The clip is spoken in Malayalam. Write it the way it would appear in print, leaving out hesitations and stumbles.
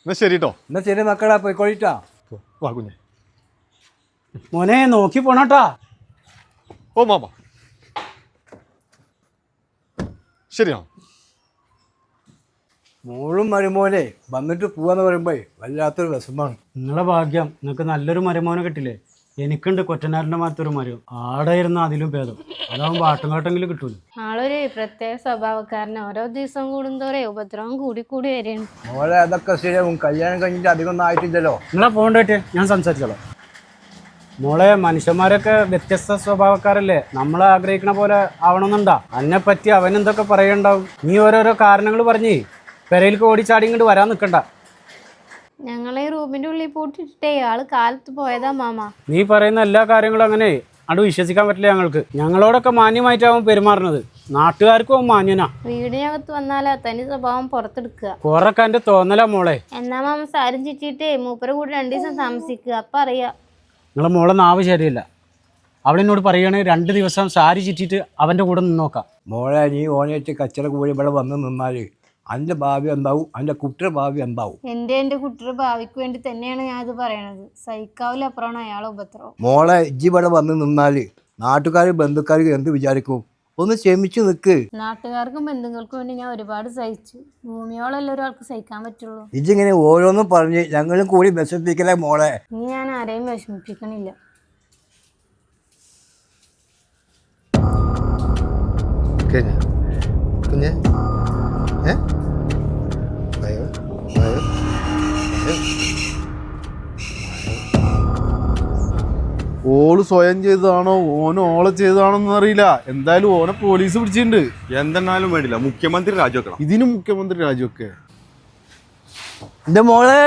എന്നാ ശരി കേട്ടോ. എന്നാ ശരി മക്കളെ പോയിക്കോളിട്ടാ. വാ കുഞ്ഞെ. മോനെ നോക്കി പോണോട്ടാ. ഓ മാമ ശരിയാണോ? മോളും മരുമോനെ വന്നിട്ട് പോവാന്ന് പറയുമ്പോ വല്ലാത്തൊരു വിഷമാണ്. നിങ്ങളെ ഭാഗ്യം, നിങ്ങൾക്ക് നല്ലൊരു മരുമോനെ കിട്ടില്ലേ. എനിക്കുണ്ട് കൊറ്റനാരിന്റെ മാത്തൊരു മരം. ആടെ ഇരുന്ന അതിലും ഭേദം. അതാവുമ്പോ ആട്ടുംകാട്ടെങ്കിലും കിട്ടൂല. ആളൊരു പ്രത്യേക സ്വഭാവക്കാരൻ. ഓരോ ദിവസം കൂടുന്തോറെ ഉപദ്രവം കൂടി കൂടി വരെയാണ്. മോളെ അതൊക്കെ ശരിയാവും. കല്യാണം കഴിഞ്ഞിട്ട് അധികം ഒന്നും ആയിട്ടില്ലല്ലോ. നിങ്ങളെ ഫോൺ പറ്റേ ഞാൻ സംസാരിച്ചോളാം. മോളെ, മനുഷ്യന്മാരൊക്കെ വ്യത്യസ്ത സ്വഭാവക്കാരല്ലേ. നമ്മളെ ആഗ്രഹിക്കണ പോലെ ആവണമെന്നുണ്ടാ. അതിനെ പറ്റി അവൻ എന്തൊക്കെ പറയണ്ടാവും. നീ ഓരോരോ കാരണങ്ങൾ പറഞ്ഞേ പെരയിലേക്ക് ഓടിച്ചാടി ഇങ്ങോട്ട് വരാൻ നിൽക്കണ്ട. ഞങ്ങളെ റൂമിന്റെ ഉള്ളിൽ പൂട്ടിട്ടേ ആള് കാലത്ത് പോയതാ മാമ. നീ പറയുന്ന എല്ലാ കാര്യങ്ങളും അങ്ങനെ അത് വിശ്വസിക്കാൻ പറ്റില്ല ഞങ്ങൾക്ക്. ഞങ്ങളോടൊക്കെ മാന്യമായിട്ടാവും പെരുമാറുന്നത്. നാട്ടുകാർക്കും മാന്യനാ. വീടിനകത്ത് വന്നാലാ തനി സ്വഭാവം പുറത്തെടുക്കുക. കുറൊക്കെ എൻ്റെ തോന്നലാ മോളെ. എന്നാ മാമ സാരും ചുറ്റിട്ടേ മൂപ്പര കൂടെ 2 ദിവസം താമസിക്കുക. അപ്പൊ അറിയാം. നിങ്ങളെ മോളെ നാവ് ശരിയല്ല. അവളെന്നോട് പറയുകയാണെ 2 ദിവസം സാരി ചുറ്റിയിട്ട് അവൻ്റെ കൂടെ നിന്നോക്കാം. മോളെ നീ ഓനേറ്റ് കച്ചറ കൂടി ഇവിടെ വന്ന് നിന്നാല് അതിന്റെ ഭാവി എന്താവും, അതിന്റെ കുട്ടിയുടെ ഭാവി എന്താവും? എന്റെ കുട്ടിയുടെ ഭാവിക്ക് വേണ്ടി തന്നെയാണ് ഞാൻ ഇത് പറയണത്. സഹിക്കാവില്ല അപ്പുറമാണ് അയാളെ ഉപദ്രവം. മോളെ ഇജ്ജി ഇവിടെ വന്ന് നിന്നാല് നാട്ടുകാരും ബന്ധുക്കാരും എന്ത് വിചാരിക്കും? ഒന്ന് ക്ഷമിച്ചു നിൽക്ക്. നാട്ടുകാർക്കും ബന്ധുക്കൾക്കും വേണ്ടി ഞാൻ ഒരുപാട് സഹിച്ചു. ഭൂമിയോളല്ല ഒരാൾക്ക് സഹിക്കാൻ പറ്റുള്ളൂ. ഇജ്ജിങ്ങനെ ഓരോന്നും പറഞ്ഞ് ഞങ്ങളും കൂടി വിഷമിപ്പിക്കലേ മോളെ. ഇനി ഞാൻ ആരെയും വിഷമിപ്പിക്കണില്ല. കുഞ്ഞെ ഓള് സ്വയം ചെയ്തതാണോ ഓന് ഓളെ ചെയ്തതാണോന്ന് അറിയില്ല. എന്തായാലും ഓനെ പോലീസ് പിടിച്ചിട്ടുണ്ട്. എന്തെന്നാലും വേണ്ടില്ല, മുഖ്യമന്ത്രി രാജിവെക്കണം. ഇതിനും മുഖ്യമന്ത്രി രാജിവെക്കേ? എന്റെ മോളെ